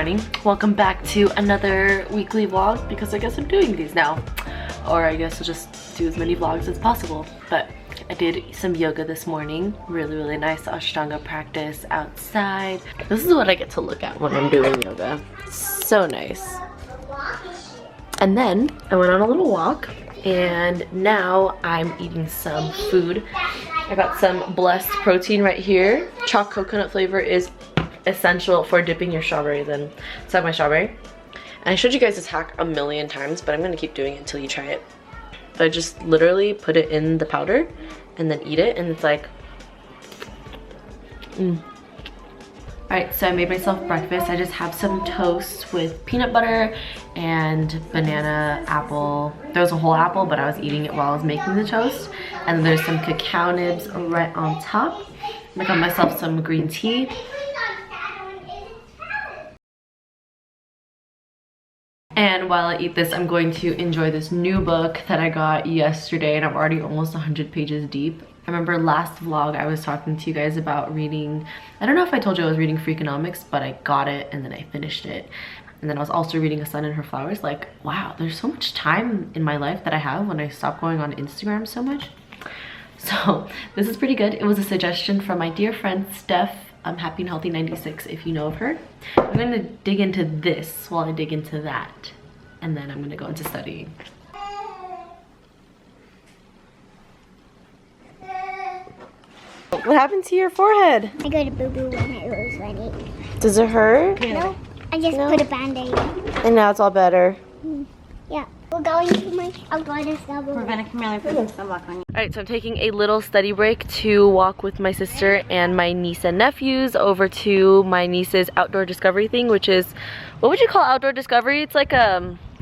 morning. Welcome back to another weekly vlog because I guess I'm doing these now. Or I guess I'll just do as many vlogs as possible. But I did some yoga this morning. Really nice Ashtanga practice outside. This is what I get to look at when I'm doing yoga. So nice. And then I went on a little walk and now I'm eating some food. I got some Blessed protein right here. Chalk coconut flavor is essential for dipping your strawberries in. So I have my strawberry. And I showed you guys this hack a million times, but I'm gonna keep doing it until you try it. I just literally put it in the powder and then eat it, and it's like, Alright, so I made myself breakfast. I just have some toast with peanut butter and banana apple. There was a whole apple, but I was eating it while I was making the toast. And there's some cacao nibs right on top. I got myself some green tea. And while I eat this, I'm going to enjoy this new book that I got yesterday, and I'm already almost 100 pages deep. I remember last vlog I was talking to you guys about reading, I don't know if I told you I was reading Freakonomics, but I got it and then I finished it. And then I was also reading A Sun and Her Flowers. Like, wow, there's so much time in my life that I have when I stop going on Instagram so much. So this is pretty good. It was a suggestion from my dear friend Steph, Happy and Healthy 96, if you know of her. I'm going to dig into this while I dig into that, and then I'm going to go into studying. What happened to your forehead? I got a boo-boo when it was ready. Does it hurt? No, I just put a band-aid. And now it's all better. Yeah. We're going to my outdoor discovery. We're gonna come and put some sunblock on you. Alright, so I'm taking a little study break to walk with my sister and my niece and nephews over to my niece's outdoor discovery thing, which is, what would you call outdoor discovery? It's like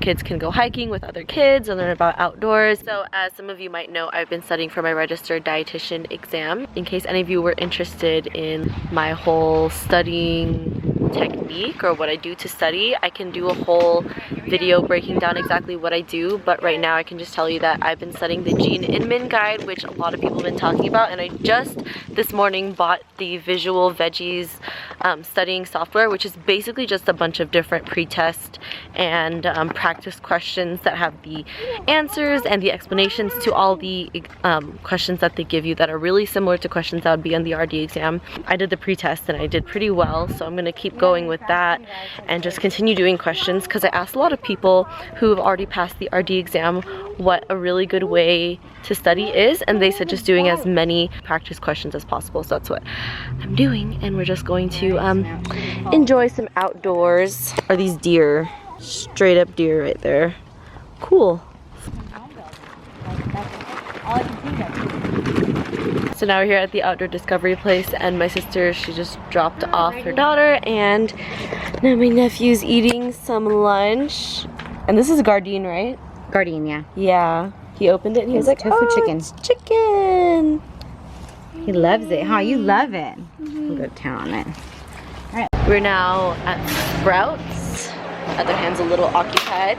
kids can go hiking with other kids and learn about outdoors. So as some of you might know, I've been studying for my registered dietitian exam. In case any of you were interested in my whole studying technique or what I do to study, I can do a whole video breaking down exactly what I do, but right now I can just tell you that I've been studying the Gene Inman guide, which a lot of people have been talking about, and I just this morning bought the Visual Veggies studying software, which is basically just a bunch of different pre-test and practice questions that have the answers and the explanations to all the questions that they give you that are really similar to questions that would be on the RD exam. I did the pre-test and I did pretty well, so I'm going to keep going with that and just continue doing questions, because I asked a lot of people who have already passed the RD exam what a really good way to study is, and they said just doing as many practice questions as possible. So that's what I'm doing, and we're just going to enjoy some outdoors. Are these deer? Straight up deer right there. Cool. So now we're here at the outdoor discovery place, and my sister, she just dropped off her daughter, and now my nephew's eating some lunch. And this is Gardein, right? Gardein, yeah. Yeah. He opened it and he was like, tofu chicken. It's chicken. He loves it, huh? You love it. We'll go to town on it. We're now at Sprouts. Other hand's a little occupied.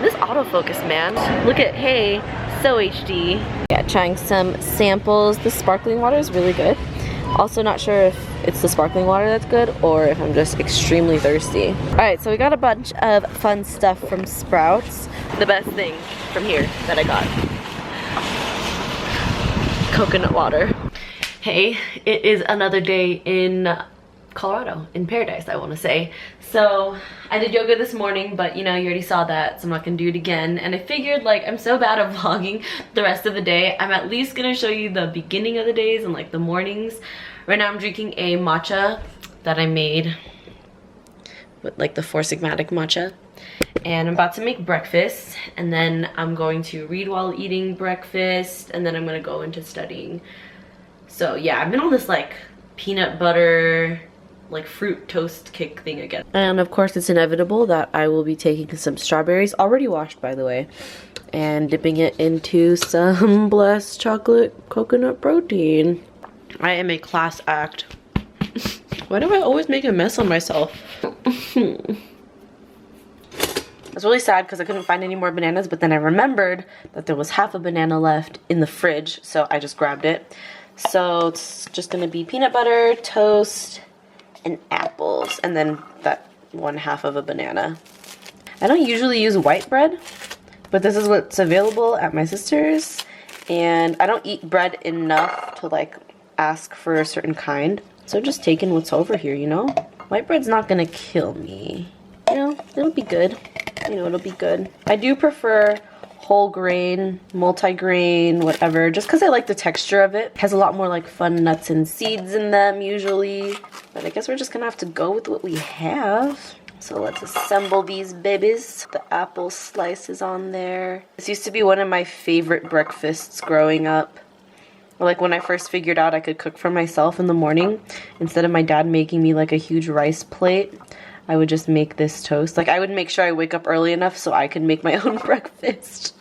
This autofocus, man. Look at, hey, so HD. Yeah, trying some samples. The sparkling water is really good. Also not sure if it's the sparkling water that's good or if I'm just extremely thirsty. Alright, so we got a bunch of fun stuff from Sprouts. The best thing from here that I got. Coconut water. Hey, it is another day in Colorado, in paradise, I want to say. So I did yoga this morning, but you know, you already saw that, so I'm not gonna do it again. And I figured, like, I'm so bad at vlogging the rest of the day, I'm at least gonna show you the beginning of the days and like the mornings. Right now I'm drinking a matcha that I made with like the 4 Sigmatic matcha, and I'm about to make breakfast, and then I'm going to read while eating breakfast, and then I'm gonna go into studying. So yeah, I've been on this like peanut butter, like fruit toast kick thing again. And of course it's inevitable that I will be taking some strawberries, already washed by the way, and dipping it into some Blessed chocolate coconut protein. I am a class act. Why do I always make a mess on myself? It's really sad because I couldn't find any more bananas, but then I remembered that there was half a banana left in the fridge, so I just grabbed it. So it's just gonna be peanut butter, toast, and apples, and then that 1/2 of a banana. I don't usually use white bread, but this is what's available at my sister's, and I don't eat bread enough to like ask for a certain kind, so just taking what's over here, you know? White bread's not gonna kill me. You know, it'll be good. You know, it'll be good. I do prefer whole grain, multi-grain, whatever, just because I like the texture of it. It has a lot more like fun nuts and seeds in them usually, but I guess we're just gonna have to go with what we have. So let's assemble these babies. The apple slices on there. This used to be one of my favorite breakfasts growing up. Like when I first figured out I could cook for myself in the morning, instead of my dad making me like a huge rice plate, I would just make this toast. Like I would make sure I wake up early enough so I could make my own breakfast.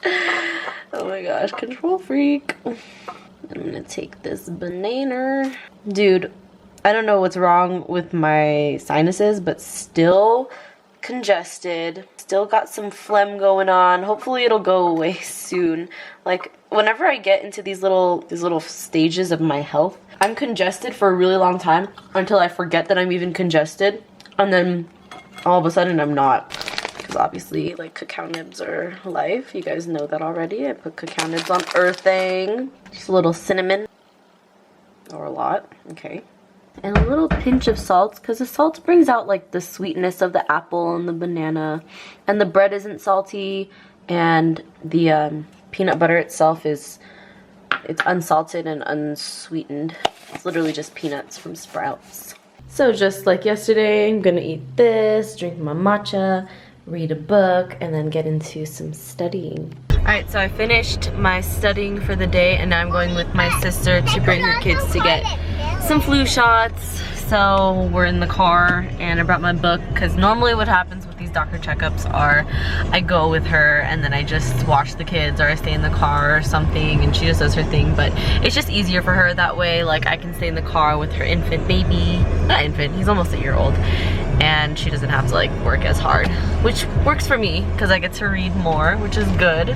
Oh my gosh, control freak. I'm gonna take this banana. Dude, I don't know what's wrong with my sinuses, but still congested. Still got some phlegm going on. Hopefully it'll go away soon. Like whenever I get into these little stages of my health, I'm congested for a really long time until I forget that I'm even congested. And then all of a sudden I'm not, because obviously like cacao nibs are life. You guys know that already. I put cacao nibs on everything. Just a little cinnamon, or a lot, okay. And a little pinch of salt, because the salt brings out like the sweetness of the apple and the banana. And the bread isn't salty, and the peanut butter itself it's unsalted and unsweetened. It's literally just peanuts from Sprouts. So just like yesterday, I'm gonna eat this, drink my matcha, read a book, and then get into some studying. Alright, so I finished my studying for the day, and now I'm going with my sister to bring her kids to get some flu shots. So we're in the car, and I brought my book, because normally what happens with these doctor checkups are I go with her and then I just watch the kids, or I stay in the car or something and she just does her thing. But it's just easier for her that way. Like I can stay in the car with her infant baby, not infant, he's almost a year old, and she doesn't have to like work as hard, which works for me because I get to read more, which is good. So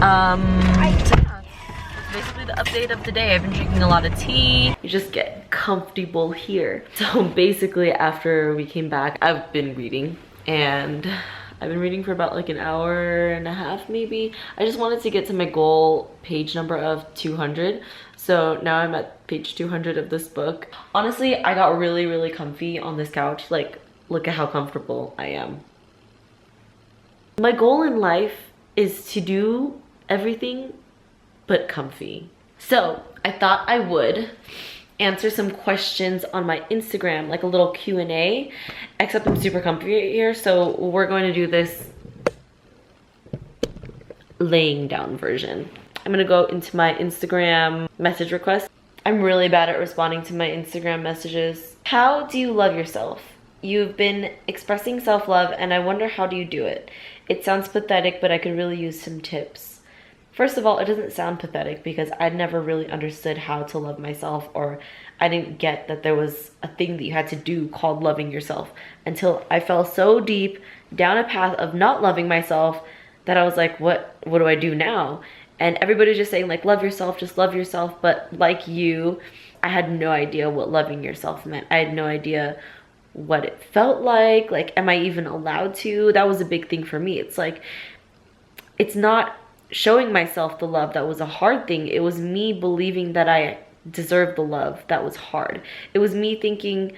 yeah, that's basically the update of the day. I've been drinking a lot of tea. You just get comfortable here. So basically after we came back, I've been reading, and I've been reading for about like an hour and a half maybe. I just wanted to get to my goal page number of 200. So now I'm at page 200 of this book. Honestly, I got really comfy on this couch. Like, look at how comfortable I am. My goal in life is to do everything but comfy. So I thought I would answer some questions on my Instagram, like a little Q&A, except I'm super comfy here, so we're going to do this laying down version. I'm gonna go into my Instagram message request. I'm really bad at responding to my Instagram messages. How do you love yourself? You've been expressing self-love, and I wonder, how do you do it? It sounds pathetic, but I could really use some tips. First of all, it doesn't sound pathetic because I'd never really understood how to love myself, or I didn't get that there was a thing that you had to do called loving yourself until I fell so deep down a path of not loving myself that I was like, what do I do now? And everybody's just saying like, love yourself, just love yourself. But like you, I had no idea what loving yourself meant. I had no idea what it felt like. Like, am I even allowed to? That was a big thing for me. It's like, it's not showing myself the love that was a hard thing. It was me believing that I deserved the love that was hard. It was me thinking,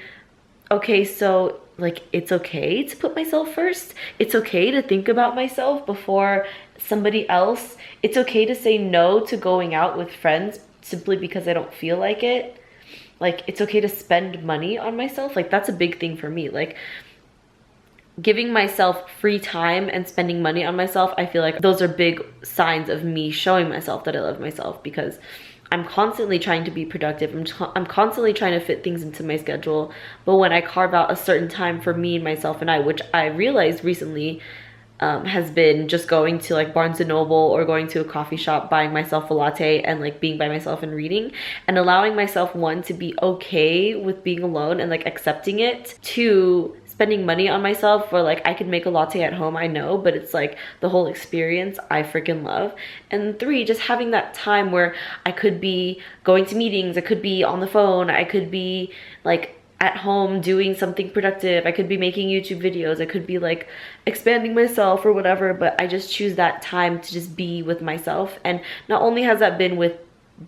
okay, so like, it's okay to put myself first. It's okay to think about myself before somebody else. It's okay to say no to going out with friends simply because I don't feel like it. Like, it's okay to spend money on myself. Like, that's a big thing for me. Like, giving myself free time and spending money on myself, I feel like those are big signs of me showing myself that I love myself, because I'm constantly trying to be productive. I'm constantly trying to fit things into my schedule. But when I carve out a certain time for me and myself and I, which I realized recently has been just going to like Barnes & Noble or going to a coffee shop, buying myself a latte and like being by myself and reading, and allowing myself, one, to be okay with being alone and like accepting it, two, spending money on myself, where like I could make a latte at home, I know, but it's like the whole experience I freaking love. And three, just having that time where I could be going to meetings, I could be on the phone, I could be like at home doing something productive. I could be making YouTube videos. I could be like expanding myself or whatever, but I just choose that time to just be with myself. And not only has that been with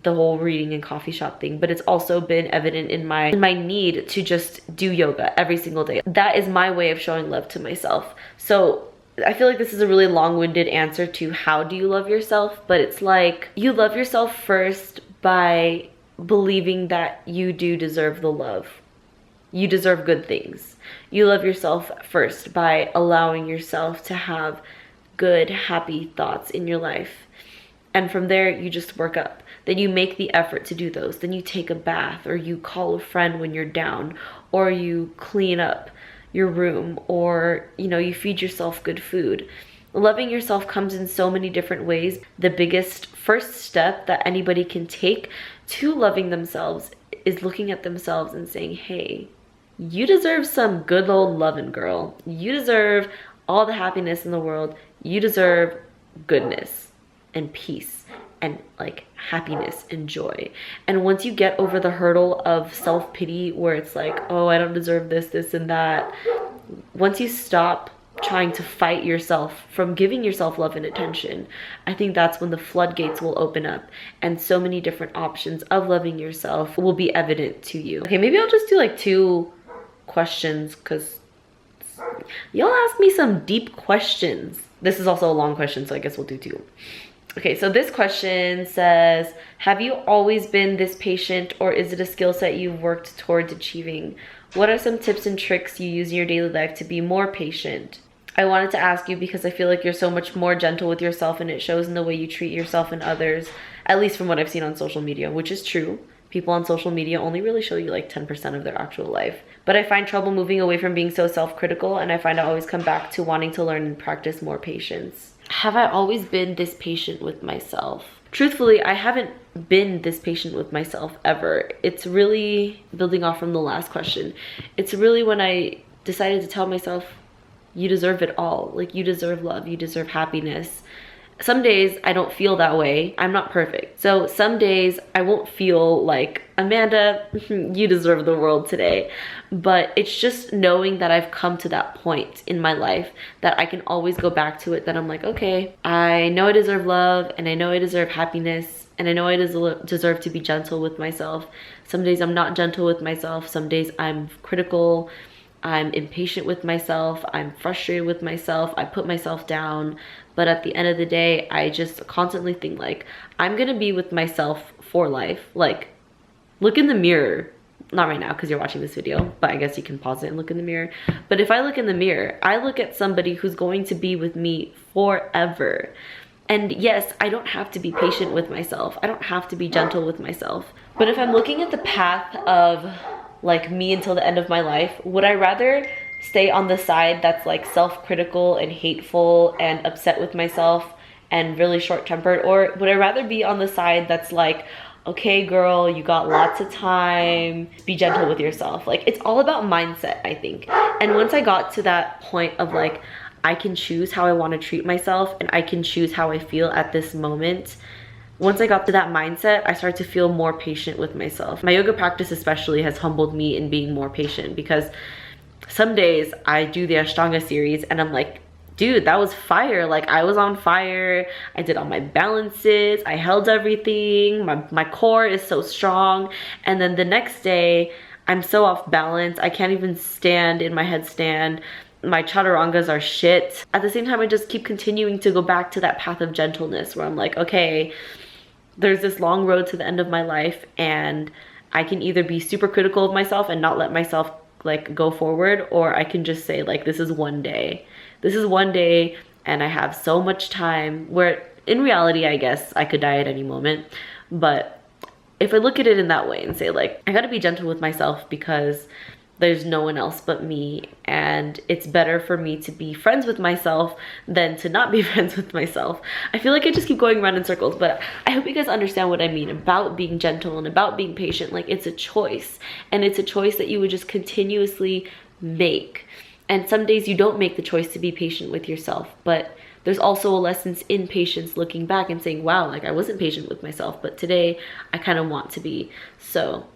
the whole reading and coffee shop thing, but it's also been evident in my need to just do yoga every single day. That is my way of showing love to myself. So I feel like this is a really long-winded answer to how do you love yourself, but it's like you love yourself first by believing that you do deserve the love. You deserve good things. You love yourself first by allowing yourself to have good, happy thoughts in your life. And from there, you just work up. Then you make the effort to do those. Then you take a bath, or you call a friend when you're down, or you clean up your room, or, you know, you feed yourself good food. Loving yourself comes in so many different ways. The biggest first step that anybody can take to loving themselves is looking at themselves and saying, hey, you deserve some good old loving, girl. You deserve all the happiness in the world. You deserve goodness and peace and like happiness and joy. And once you get over the hurdle of self-pity where it's like, oh, I don't deserve this, this, and that, once you stop trying to fight yourself from giving yourself love and attention, I think that's when the floodgates will open up and so many different options of loving yourself will be evident to you. Okay, maybe I'll just do like 2 questions because y'all ask me some deep questions. This is also a long question, so I guess we'll do 2. Okay, so this question says, have you always been this patient, or is it a skill set you've worked towards achieving? What are some tips and tricks you use in your daily life to be more patient? I wanted to ask you because I feel like you're so much more gentle with yourself, and it shows in the way you treat yourself and others, at least from what I've seen on social media, which is true. People on social media only really show you like 10% of their actual life. But I find trouble moving away from being so self-critical, and I find I always come back to wanting to learn and practice more patience. Have I always been this patient with myself? Truthfully, I haven't been this patient with myself ever. It's really, building off from the last question, it's really when I decided to tell myself, you deserve it all. Like, you deserve love, you deserve happiness. Some days I don't feel that way. I'm not perfect. So some days I won't feel like, Amanda, you deserve the world today. But it's just knowing that I've come to that point in my life that I can always go back to it, that I'm like, okay, I know I deserve love, and I know I deserve happiness, and I know I deserve to be gentle with myself. Some days I'm not gentle with myself. Some days I'm critical. I'm impatient with myself. I'm frustrated with myself. I put myself down. But at the end of the day, I just constantly think like, I'm gonna be with myself for life. Like, look in the mirror. Not right now because you're watching this video, but I guess you can pause it and look in the mirror. But if I look in the mirror, I look at somebody who's going to be with me forever. And yes, I don't have to be patient with myself. I don't have to be gentle with myself. But if I'm looking at the path of like me until the end of my life, would I rather stay on the side that's like self-critical and hateful and upset with myself and really short-tempered, or would I rather be on the side that's like, okay girl, you got lots of time, be gentle with yourself? Like, it's all about mindset, I think. And once I got to that point of like, I can choose how I want to treat myself and I can choose how I feel at this moment, once I got to that mindset, I started to feel more patient with myself. My yoga practice especially has humbled me in being more patient, because some days I do the Ashtanga series and I'm like, dude, that was fire. Like, I was on fire. I did all my balances. I held everything. My core is so strong. And then the next day, I'm so off balance. I can't even stand in my headstand. My chaturangas are shit. At the same time, I just keep continuing to go back to that path of gentleness where I'm like, okay, there's this long road to the end of my life, and I can either be super critical of myself and not let myself like go forward, or I can just say like, this is one day. This is one day and I have so much time, where in reality, I guess I could die at any moment. But if I look at it in that way and say like, I gotta be gentle with myself because there's no one else but me, and it's better for me to be friends with myself than to not be friends with myself. I feel like I just keep going around in circles, but I hope you guys understand what I mean about being gentle and about being patient. Like, it's a choice, and it's a choice that you would just continuously make. And some days you don't make the choice to be patient with yourself, but there's also a lesson in patience, looking back and saying, wow, like I wasn't patient with myself, but today I kind of want to be. So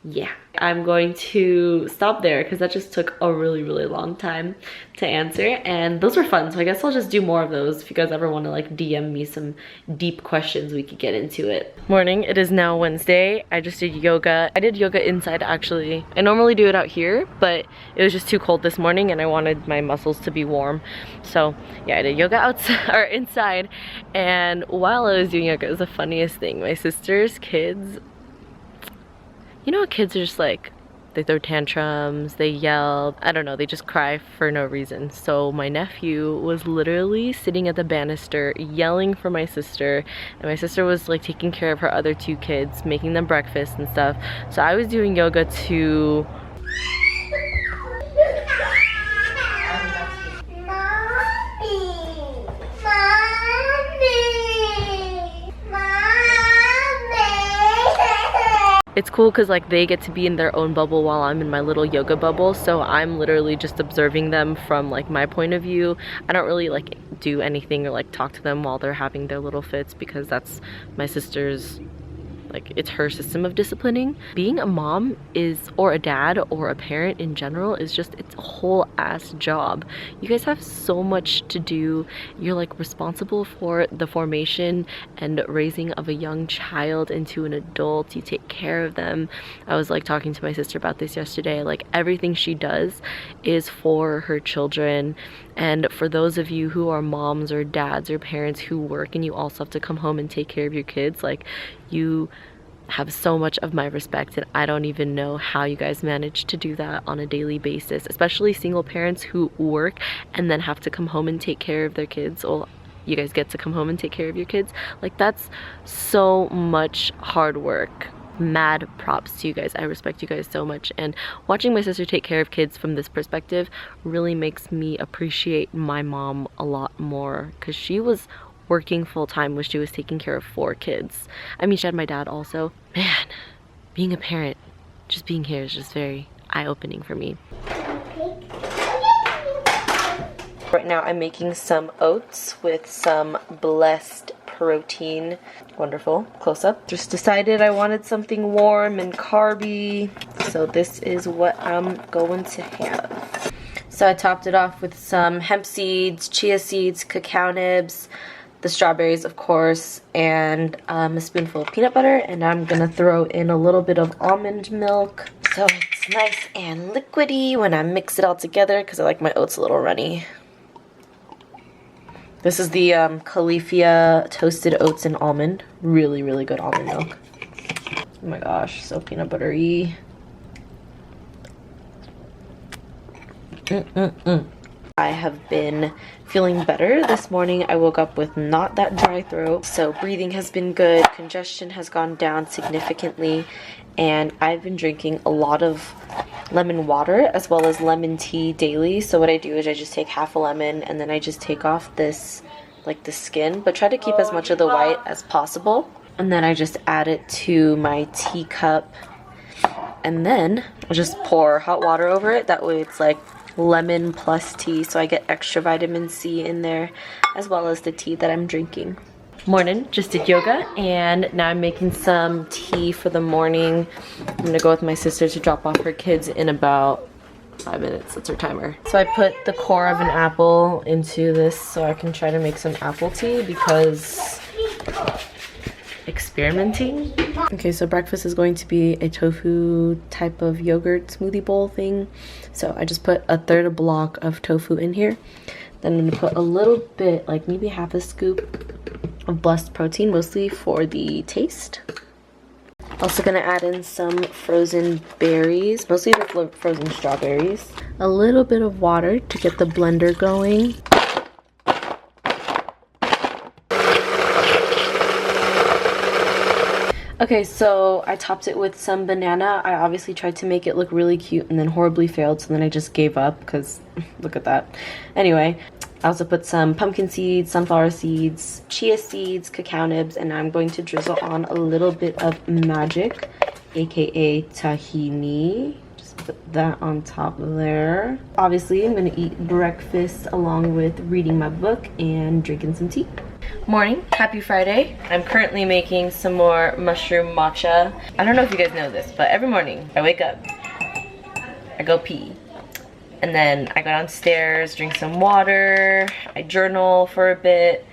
yeah, I'm going to stop there because that just took a really long time to answer, and those were fun, so I guess I'll just do more of those. If you guys ever want to like DM me some deep questions, we could get into it. Morning, it is now Wednesday. I just did yoga. I did yoga inside actually. I normally do it out here, but it was just too cold this morning and I wanted my muscles to be warm. So yeah, I did yoga outside or inside, and while I was doing yoga, it was the funniest thing. My sister's kids, you know, kids are just like, they throw tantrums, they yell, I don't know, they just cry for no reason. So my nephew was literally sitting at the banister yelling for my sister, and my sister was like taking care of her other 2 kids, making them breakfast and stuff. So I was doing yoga to it's cool because like they get to be in their own bubble while I'm in my little yoga bubble, so I'm literally just observing them from like my point of view. I don't really like do anything or like talk to them while they're having their little fits because that's my sister's, like, it's her system of disciplining. Being a mom is, or a dad or a parent in general, is just, it's a whole ass job. You guys have so much to do. You're like responsible for the formation and raising of a young child into an adult. You take care of them. I was like talking to my sister about this yesterday. Like everything she does is for her children. And for those of you who are moms or dads or parents who work and you also have to come home and take care of your kids, like, you have so much of my respect, and I don't even know how you guys manage to do that on a daily basis, especially single parents who work and then have to come home and take care of their kids. Well, you guys get to come home and take care of your kids. Like, that's so much hard work. Mad props to you guys. I respect you guys so much, and watching my sister take care of kids from this perspective really makes me appreciate my mom a lot more, because she was working full-time when she was taking care of 4 kids. I mean, she had my dad also. Man, being a parent, just being here is just very eye-opening for me. Right now I'm making some oats with some blessed protein. Wonderful. Close up. Just decided I wanted something warm and carby, so this is what I'm going to have. So I topped it off with some hemp seeds, chia seeds, cacao nibs, the strawberries of course, and a spoonful of peanut butter, and I'm gonna throw in a little bit of almond milk so it's nice and liquidy when I mix it all together, because I like my oats a little runny. This is the Califia toasted oats and almond. Really good almond milk. Oh my gosh, so peanut buttery. I have been feeling better. This morning I woke up with not that dry throat, so breathing has been good, congestion has gone down significantly, and I've been drinking a lot of lemon water as well as lemon tea daily. So what I do is I just take half a lemon and then I just take off this, like the skin, but try to keep as much of the white as possible, and then I just add it to my teacup, and then I just pour hot water over it. That way it's like lemon plus tea, so I get extra vitamin C in there, as well as the tea that I'm drinking. Morning, just did yoga, and now I'm making some tea for the morning. I'm gonna go with my sister to drop off her kids in about 5 minutes. That's her timer. So I put the core of an apple into this so I can try to make some apple tea, because experimenting. Okay, so breakfast is going to be a tofu type of yogurt smoothie bowl thing. So I just put a 1/3 block of tofu in here. Then I'm gonna put a little bit, like maybe half a scoop of blessed protein, mostly for the taste. Also gonna add in some frozen berries, mostly the frozen strawberries. A little bit of water to get the blender going. Okay, so I topped it with some banana. I obviously tried to make it look really cute and then horribly failed, so then I just gave up because look at that. Anyway, I also put some pumpkin seeds, sunflower seeds, chia seeds, cacao nibs, and I'm going to drizzle on a little bit of magic, aka tahini. Just put that on top there. Obviously, I'm gonna eat breakfast along with reading my book and drinking some tea. Morning, happy Friday. I'm currently making some more mushroom matcha. I don't know if you guys know this, but every morning I wake up, I go pee, and then I go downstairs, drink some water, I journal for a bit,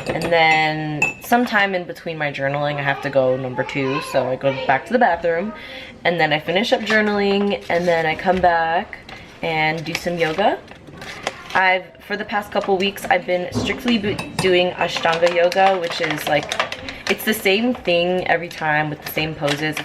and then sometime in between my journaling I have to go number 2, so I go back to the bathroom, and then I finish up journaling, and then I come back and do some yoga. For the past couple weeks, I've been strictly doing Ashtanga yoga, which is like, it's the same thing every time with the same poses.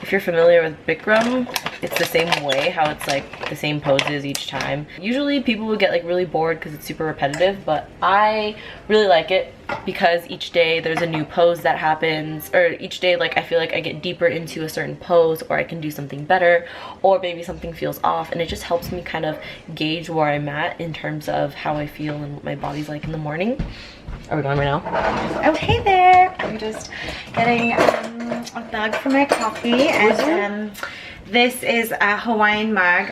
If you're familiar with Bikram, it's the same way, how it's like the same poses each time. Usually people would get like really bored because it's super repetitive, but I really like it because each day there's a new pose that happens, or each day like I feel like I get deeper into a certain pose, or I can do something better, or maybe something feels off, and it just helps me kind of gauge where I'm at in terms of how I feel and what my body's like in the morning. Are we going right now? Oh, hey there. I'm just getting a mug for my coffee, and this is a Hawaiian mug.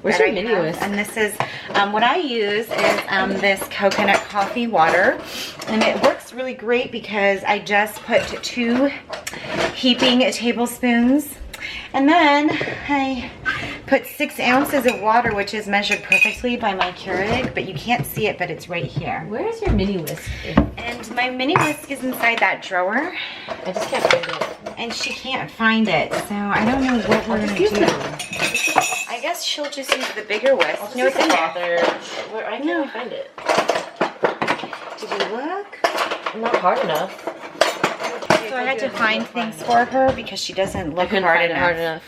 Where's your mini whisk? And this is, what I use is this coconut coffee water. And it works really great because I just put 2 heaping tablespoons. And then I put 6 ounces of water, which is measured perfectly by my Keurig, but you can't see it, but it's right here. Where's your mini whisk? And my mini whisk is inside that drawer. I just can't find it. And she can't find it, so I don't know what we're gonna do. I guess she'll just use the bigger whisk. No, it's in there. Where, I can't find it. Did you look? Not hard enough. So I had to find things for her because she doesn't look hard enough.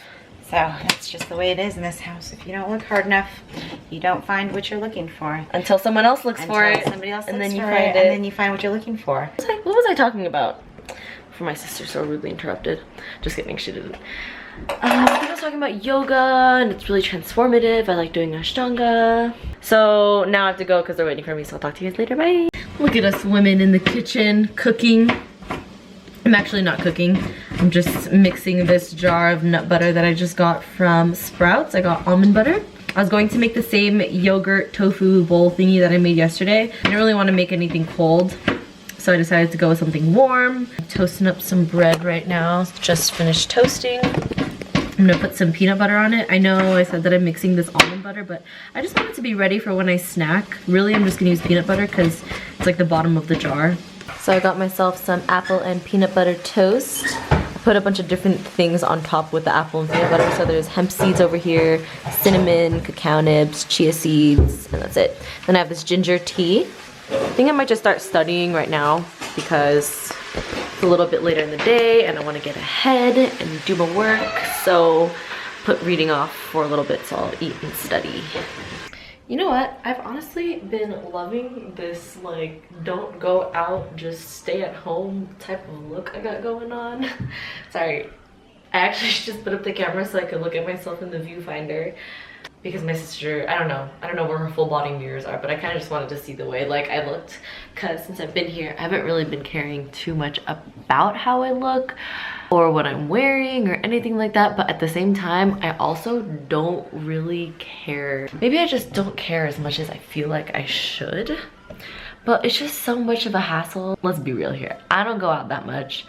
So that's just the way it is in this house. If you don't look hard enough, you don't find what you're looking for. Until someone else looks for it. Somebody else and looks then you for find it, it. and then you find what you're looking for. What was I talking about? For my sister so rudely interrupted. Just kidding, she didn't. I think I was talking about yoga, and it's really transformative. I like doing Ashtanga. So now I have to go because they're waiting for me, so I'll talk to you guys later. Bye. Look at us women in the kitchen cooking. I'm actually not cooking. I'm just mixing this jar of nut butter that I just got from Sprouts. I got almond butter. I was going to make the same yogurt tofu bowl thingy that I made yesterday. I didn't really want to make anything cold, so I decided to go with something warm. I'm toasting up some bread right now. Just finished toasting. I'm gonna put some peanut butter on it. I know I said that I'm mixing this almond butter, but I just want it to be ready for when I snack. Really, I'm just gonna use peanut butter because it's like the bottom of the jar. So I got myself some apple and peanut butter toast. I put a bunch of different things on top with the apple and peanut butter. So there's hemp seeds over here, cinnamon, cacao nibs, chia seeds, and that's it. Then I have this ginger tea. I think I might just start studying right now because it's a little bit later in the day and I want to get ahead and do my work. So put reading off for a little bit so I'll eat and study. You know what? I've honestly been loving this like don't go out, just stay at home type of look I got going on. Sorry. I actually just put up the camera so I could look at myself in the viewfinder because my sister, I don't know where her full body mirrors are, but I kind of just wanted to see the way like I looked because since I've been here, I haven't really been caring too much about how I look or what I'm wearing or anything like that, but at the same time, I also don't really care. Maybe I just don't care as much as I feel like I should, but it's just so much of a hassle. Let's be real here. I don't go out that much.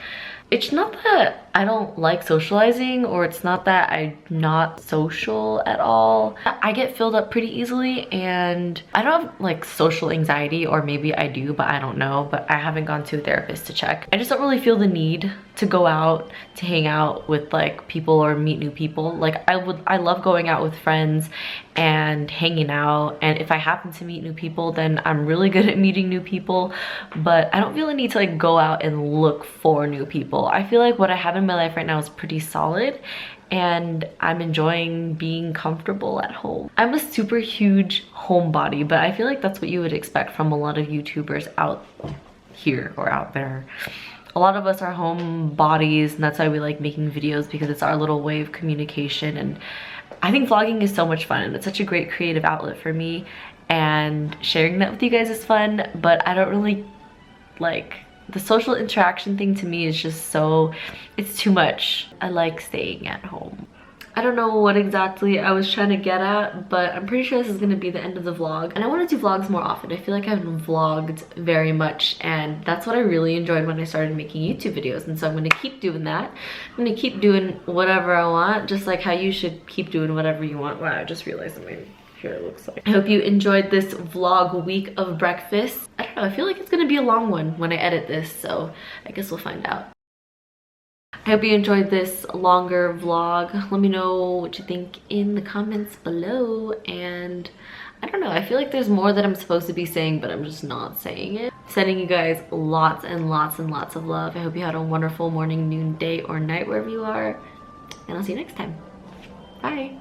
It's not that I don't like socializing, or it's not that I'm not social at all. I get filled up pretty easily, and I don't have like social anxiety, or maybe I do, but I don't know. But I haven't gone to a therapist to check. I just don't really feel the need to go out, to hang out with like people or meet new people. Like I love going out with friends and hanging out, and if I happen to meet new people, then I'm really good at meeting new people, but I don't feel the need to like go out and look for new people. I feel like what I have in my life right now is pretty solid, and I'm enjoying being comfortable at home. I'm a super huge homebody, but I feel like that's what you would expect from a lot of YouTubers out here or out there. A lot of us are homebodies, and that's why we like making videos, because it's our little way of communication. And I think vlogging is so much fun, and it's such a great creative outlet for me, and sharing that with you guys is fun, but I don't really like the social interaction thing. To me is just so, it's too much. I like staying at home. I don't know what exactly I was trying to get at, but I'm pretty sure this is gonna be the end of the vlog. And I want to do vlogs more often. I feel like I haven't vlogged very much, and that's what I really enjoyed when I started making YouTube videos. And so I'm gonna keep doing that. I'm gonna keep doing whatever I want, just like how you should keep doing whatever you want. Wow, I just realized my hair looks like. I hope you enjoyed this vlog week of breakfast. I don't know, I feel like it's gonna be a long one when I edit this, so I guess we'll find out. I hope you enjoyed this longer vlog. Let me know what you think in the comments below. And I don't know, I feel like there's more that I'm supposed to be saying, but I'm just not saying it. Sending you guys lots and lots and lots of love. I hope you had a wonderful morning, noon, day, or night wherever you are. And I'll see you next time. Bye.